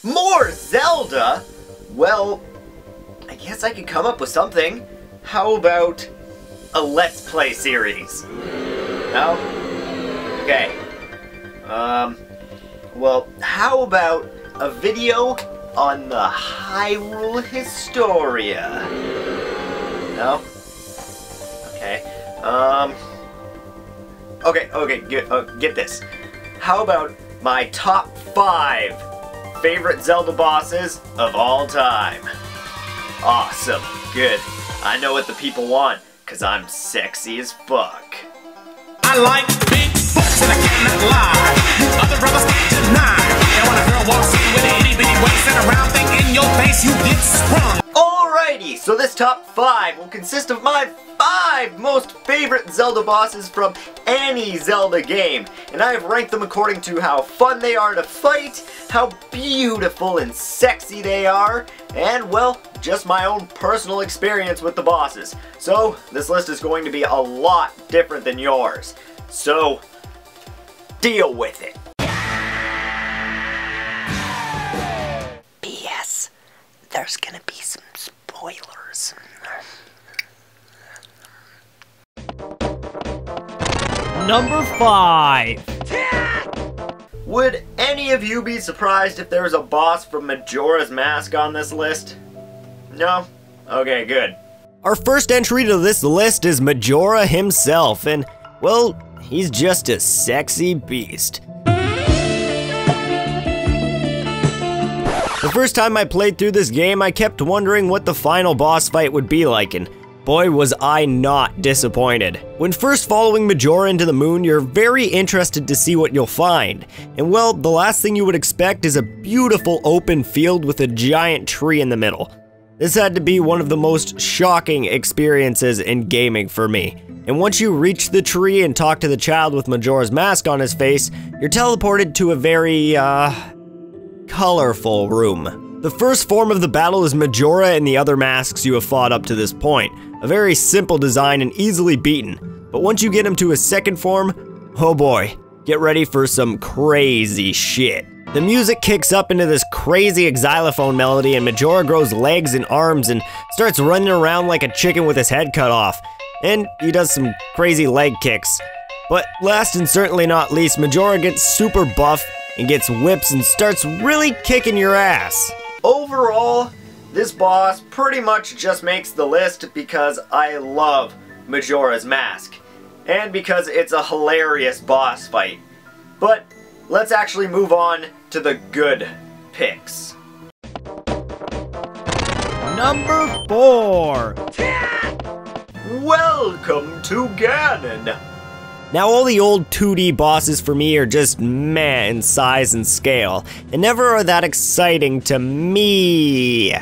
More Zelda? Well, I guess I could come up with something. How about a Let's Play series? No? Okay. Well, how about a video on the Hyrule Historia? No? Okay. Get this. How about my top 5 favorite Zelda bosses of all time? Awesome. Good. I know what the people want, because I'm sexy as fuck. I like big books and I cannot lie. You other brothers can't deny. And when a girl walks in with an itty bitty waist and a round thing in your face, you get sprung. Alrighty, so this top 5 will consist of my 5 most favorite Zelda bosses from any Zelda game. And I have ranked them according to how fun they are to fight, how beautiful and sexy they are, and well, just my own personal experience with the bosses. So, this list is going to be a lot different than yours. So, deal with it. P.S. There's gonna be some spoilers. Number 5. Would any of you be surprised if there was a boss from Majora's Mask on this list? No? Okay, good. Our first entry to this list is Majora himself, and, well, he's just a sexy beast. The first time I played through this game, I kept wondering what the final boss fight would be like, and boy was I not disappointed. When first following Majora into the moon, you're very interested to see what you'll find. And well, the last thing you would expect is a beautiful open field with a giant tree in the middle. This had to be one of the most shocking experiences in gaming for me. And once you reach the tree and talk to the child with Majora's Mask on his face, you're teleported to a very, colorful room. The first form of the battle is Majora and the other masks you have fought up to this point. A very simple design and easily beaten. But once you get him to his second form, oh boy, get ready for some crazy shit. The music kicks up into this crazy xylophone melody and Majora grows legs and arms and starts running around like a chicken with his head cut off. And he does some crazy leg kicks. But last and certainly not least, Majora gets super buff and gets whips and starts really kicking your ass. Overall, this boss pretty much just makes the list because I love Majora's Mask. And because it's a hilarious boss fight. But let's actually move on to the good picks. Number 4. Welcome to Ganon. Now all the old 2D bosses for me are just meh in size and scale, and never are that exciting to me.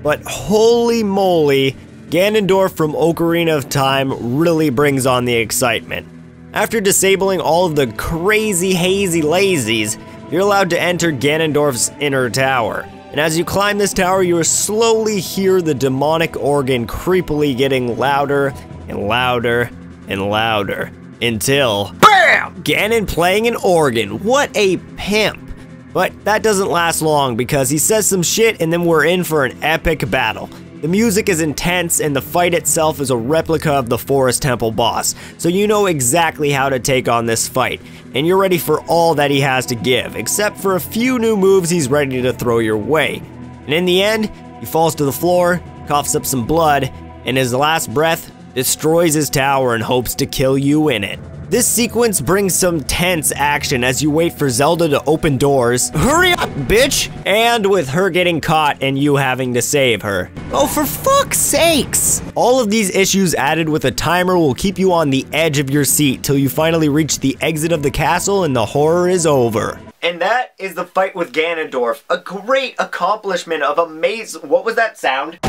But holy moly, Ganondorf from Ocarina of Time really brings on the excitement. After disabling all of the crazy hazy lazies, you're allowed to enter Ganondorf's inner tower. And as you climb this tower, you will slowly hear the demonic organ creepily getting louder and louder and louder. Until BAM! Ganon playing an organ. What a pimp. But that doesn't last long because he says some shit and then we're in for an epic battle. The music is intense and the fight itself is a replica of the Forest Temple boss, so you know exactly how to take on this fight, and you're ready for all that he has to give, except for a few new moves he's ready to throw your way. And in the end, he falls to the floor, coughs up some blood, and his last breath destroys his tower and hopes to kill you in it. This sequence brings some tense action as you wait for Zelda to open doors. Hurry up, bitch! And with her getting caught and you having to save her. Oh, for fuck's sakes! All of these issues added with a timer will keep you on the edge of your seat till you finally reach the exit of the castle and the horror is over. And that is the fight with Ganondorf. A great accomplishment of amazing— what was that sound?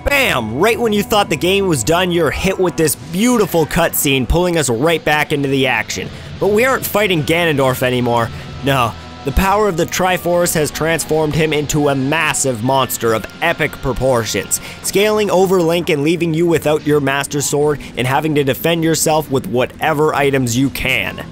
Bam! Right when you thought the game was done, you're hit with this beautiful cutscene pulling us right back into the action. But we aren't fighting Ganondorf anymore. No, The power of the Triforce has transformed him into a massive monster of epic proportions, scaling over Link and leaving you without your Master Sword and having to defend yourself with whatever items you can.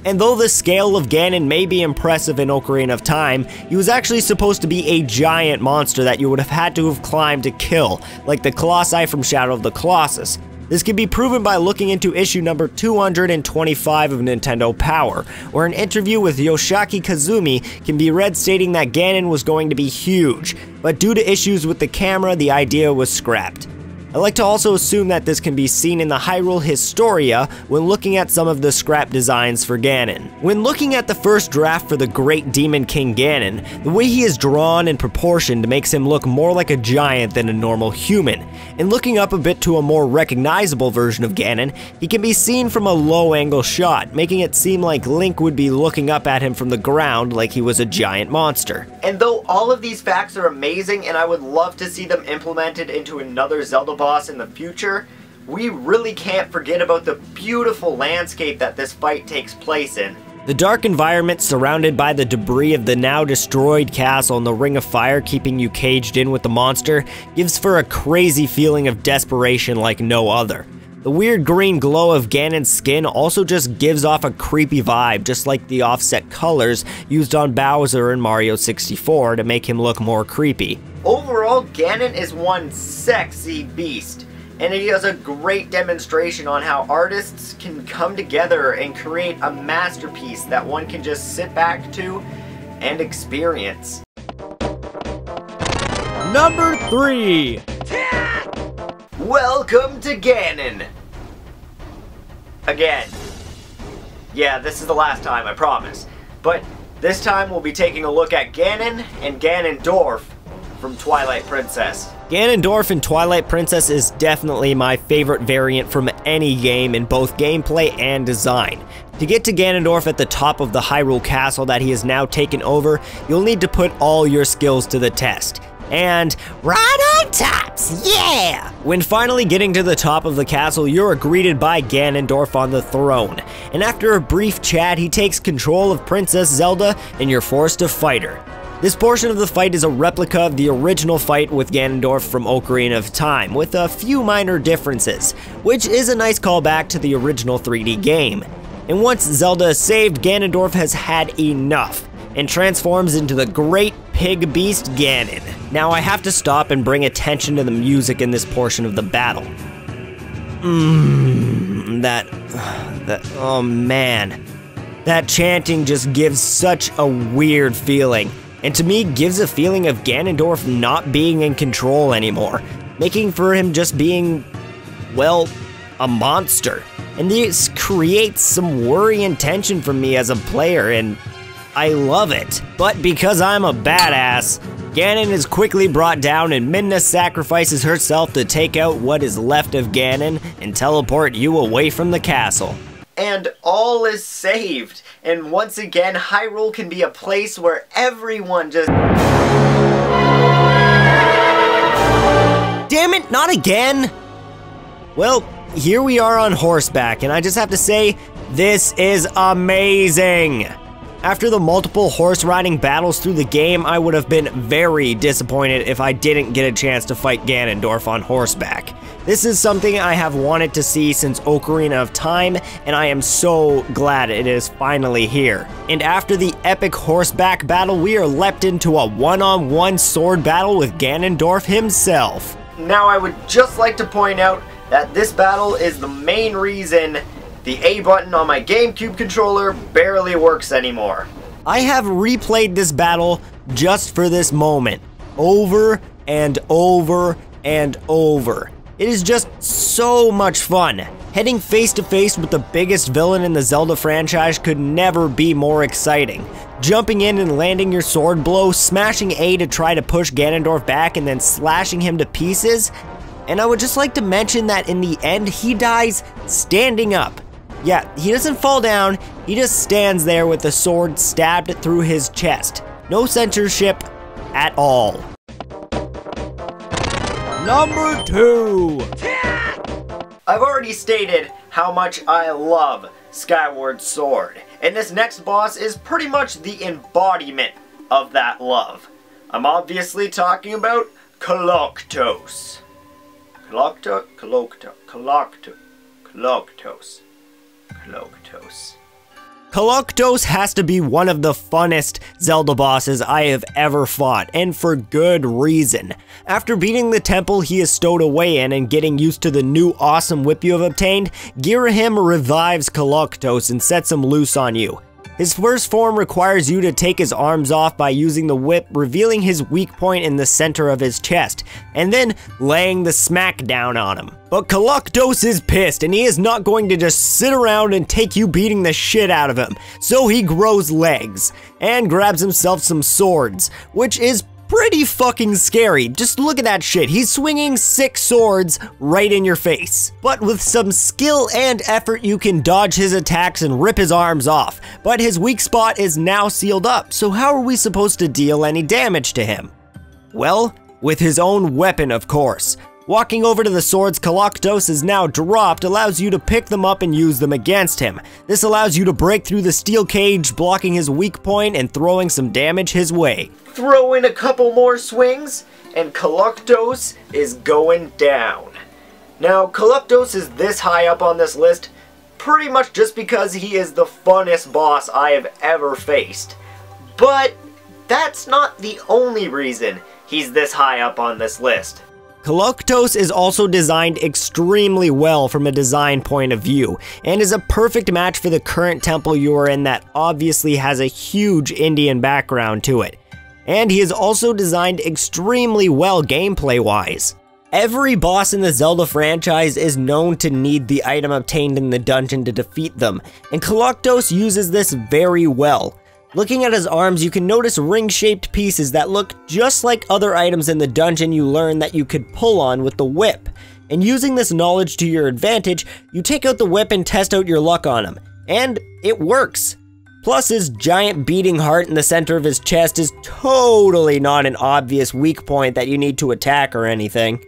And though the scale of Ganon may be impressive in Ocarina of Time, he was actually supposed to be a giant monster that you would have had to have climbed to kill, like the Colossi from Shadow of the Colossus. This can be proven by looking into issue number 225 of Nintendo Power, where an interview with Yoshiaki Kazumi can be read stating that Ganon was going to be huge, but due to issues with the camera, the idea was scrapped. I like to also assume that this can be seen in the Hyrule Historia when looking at some of the scrap designs for Ganon. When looking at the first draft for the Great Demon King Ganon, the way he is drawn and proportioned makes him look more like a giant than a normal human. And looking up a bit to a more recognizable version of Ganon, he can be seen from a low-angle shot, making it seem like Link would be looking up at him from the ground like he was a giant monster. And though all of these facts are amazing and I would love to see them implemented into another Zelda boss in the future, we really can't forget about the beautiful landscape that this fight takes place in. The dark environment surrounded by the debris of the now destroyed castle and the Ring of Fire keeping you caged in with the monster gives for a crazy feeling of desperation like no other. The weird green glow of Ganon's skin also just gives off a creepy vibe, just like the offset colors used on Bowser in Mario 64 to make him look more creepy. Overall, Ganon is one sexy beast, and he does a great demonstration on how artists can come together and create a masterpiece that one can just sit back to and experience. Number 3. Welcome to Ganon! Again. Yeah, this is the last time, I promise. But this time we'll be taking a look at Ganon and Ganondorf from Twilight Princess. Ganondorf in Twilight Princess is definitely my favorite variant from any game in both gameplay and design. To get to Ganondorf at the top of the Hyrule Castle that he has now taken over, you'll need to put all your skills to the test. And right on tops, yeah! When finally getting to the top of the castle, you're greeted by Ganondorf on the throne. And after a brief chat, he takes control of Princess Zelda and you're forced to fight her. This portion of the fight is a replica of the original fight with Ganondorf from Ocarina of Time, with a few minor differences, which is a nice callback to the original 3D game. And once Zelda is saved, Ganondorf has had enough, and transforms into the great pig beast Ganon. Now I have to stop and bring attention to the music in this portion of the battle. Oh man. That chanting just gives such a weird feeling, and to me gives a feeling of Ganondorf not being in control anymore, making for him just being, well, a monster. And this creates some worry and tension for me as a player, and I love it. But because I'm a badass, Ganon is quickly brought down and Midna sacrifices herself to take out what is left of Ganon and teleport you away from the castle. And all is saved. And once again, Hyrule can be a place where everyone just... Damn it, not again! Well, here we are on horseback, and I just have to say, this is amazing! After the multiple horse riding battles through the game, I would have been very disappointed if I didn't get a chance to fight Ganondorf on horseback. This is something I have wanted to see since Ocarina of Time, and I am so glad it is finally here. And after the epic horseback battle, we are leapt into a one-on-one sword battle with Ganondorf himself. Now I would just like to point out that this battle is the main reason the A button on my GameCube controller barely works anymore. I have replayed this battle just for this moment, over and over and over. It is just so much fun. Heading face to face with the biggest villain in the Zelda franchise could never be more exciting. Jumping in and landing your sword blow, smashing A to try to push Ganondorf back and then slashing him to pieces. And I would just like to mention that in the end, he dies standing up. Yeah, he doesn't fall down, he just stands there with the sword stabbed through his chest. No censorship at all. Number 2. I've already stated how much I love Skyward Sword, And this next boss is pretty much the embodiment of that love. I'm obviously talking about Koloktos. Koloktos has to be one of the funnest Zelda bosses I have ever fought, and for good reason. After beating the temple he is stowed away in and getting used to the new awesome whip you have obtained, Girahim revives Koloktos and sets him loose on you. His first form requires you to take his arms off by using the whip, revealing his weak point in the center of his chest, and then laying the smack down on him. But Koloktos is pissed, and he is not going to just sit around and take you beating the shit out of him, so he grows legs, and grabs himself some swords, which is pretty fucking scary. Just look at that shit. He's swinging 6 swords right in your face. But with some skill and effort, you can dodge his attacks and rip his arms off. But his weak spot is now sealed up, so how are we supposed to deal any damage to him? Well, with his own weapon, of course. Walking over to the swords Koloktos is now dropped allows you to pick them up and use them against him. This allows you to break through the steel cage, blocking his weak point and throwing some damage his way. Throw in a couple more swings, and Koloktos is going down. Now, Koloktos is this high up on this list pretty much just because he is the funnest boss I have ever faced. But that's not the only reason he's this high up on this list. Koloktos is also designed extremely well from a design point of view, and is a perfect match for the current temple you are in that obviously has a huge Indian background to it. And he is also designed extremely well gameplay-wise. Every boss in the Zelda franchise is known to need the item obtained in the dungeon to defeat them, and Koloktos uses this very well. Looking at his arms, you can notice ring-shaped pieces that look just like other items in the dungeon you learn that you could pull on with the whip. And using this knowledge to your advantage, you take out the whip and test out your luck on him. And it works! Plus, his giant beating heart in the center of his chest is totally not an obvious weak point that you need to attack or anything.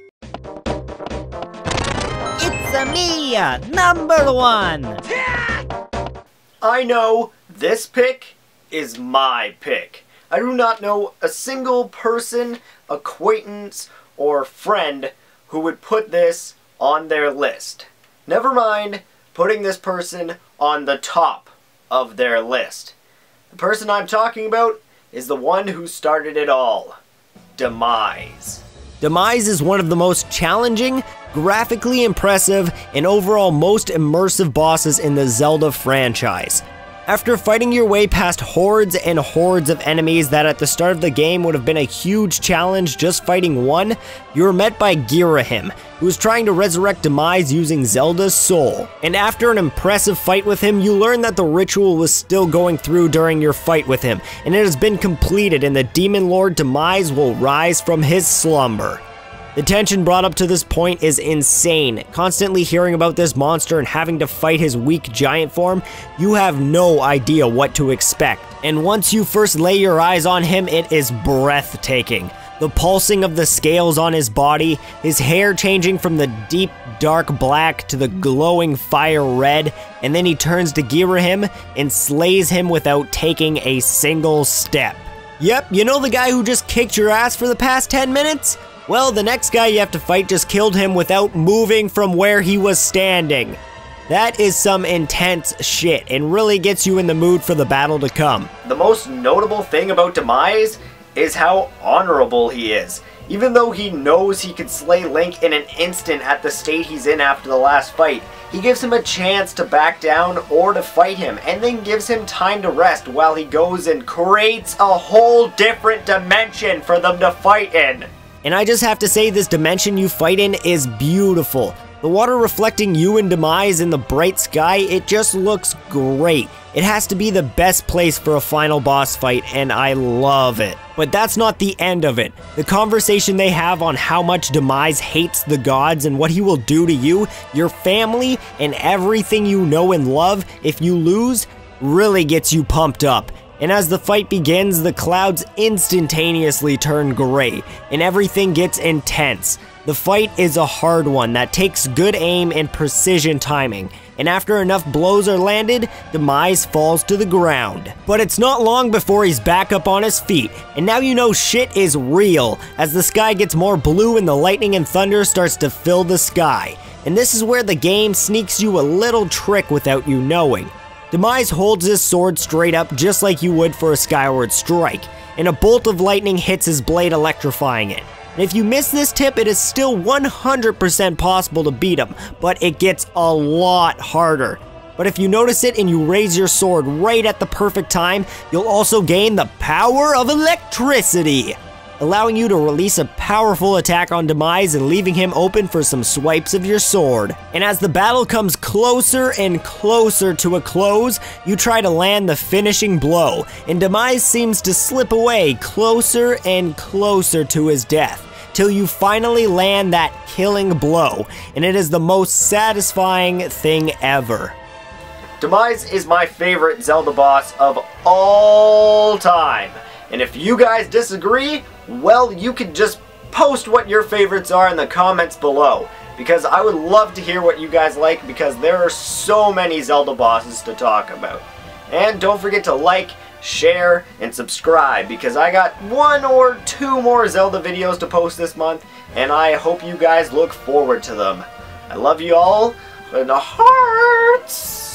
It's me, number 1. I know this pick is my pick. I do not know a single person, acquaintance, or friend who would put this on their list. Never mind putting this person on the top of their list. The person I'm talking about is the one who started it all. Demise. Demise is one of the most challenging, graphically impressive, and overall most immersive bosses in the Zelda franchise. After fighting your way past hordes and hordes of enemies that at the start of the game would have been a huge challenge just fighting one, you are met by Girahim, who is trying to resurrect Demise using Zelda's soul. And after an impressive fight with him, you learn that the ritual was still going through during your fight with him, and it has been completed and the Demon Lord Demise will rise from his slumber. The tension brought up to this point is insane. Constantly hearing about this monster and having to fight his weak giant form, you have no idea what to expect. And once you first lay your eyes on him, it is breathtaking. The pulsing of the scales on his body, his hair changing from the deep dark black to the glowing fire red, and then he turns to Girahim and slays him without taking a single step. Yep, you know the guy who just kicked your ass for the past 10 minutes? Well, the next guy you have to fight just killed him without moving from where he was standing. That is some intense shit and really gets you in the mood for the battle to come. The most notable thing about Demise is how honorable he is. Even though he knows he could slay Link in an instant at the state he's in after the last fight, he gives him a chance to back down or to fight him, and then gives him time to rest while he goes and creates a whole different dimension for them to fight in. And I just have to say, this dimension you fight in is beautiful. The water reflecting you and Demise in the bright sky, it just looks great. It has to be the best place for a final boss fight, and I love it. But that's not the end of it. The conversation they have on how much Demise hates the gods and what he will do to you, your family, and everything you know and love if you lose, really gets you pumped up. And as the fight begins, the clouds instantaneously turn gray, and everything gets intense. The fight is a hard one that takes good aim and precision timing, and after enough blows are landed, Demise falls to the ground. But it's not long before he's back up on his feet, and now you know shit is real, as the sky gets more blue and the lightning and thunder starts to fill the sky. And this is where the game sneaks you a little trick without you knowing. Demise holds his sword straight up just like you would for a skyward strike, and a bolt of lightning hits his blade, electrifying it. And if you miss this tip, it is still 100% possible to beat him, but it gets a lot harder. But if you notice it and you raise your sword right at the perfect time, you'll also gain the power of electricity, allowing you to release a powerful attack on Demise and leaving him open for some swipes of your sword. And as the battle comes closer and closer to a close, you try to land the finishing blow, and Demise seems to slip away closer and closer to his death, till you finally land that killing blow, and it is the most satisfying thing ever. Demise is my favorite Zelda boss of all time. And if you guys disagree, well, you can just post what your favorites are in the comments below, because I would love to hear what you guys like, because there are so many Zelda bosses to talk about. And don't forget to like, share, and subscribe, because I got 1 or 2 more Zelda videos to post this month, and I hope you guys look forward to them. I love you all in the hearts.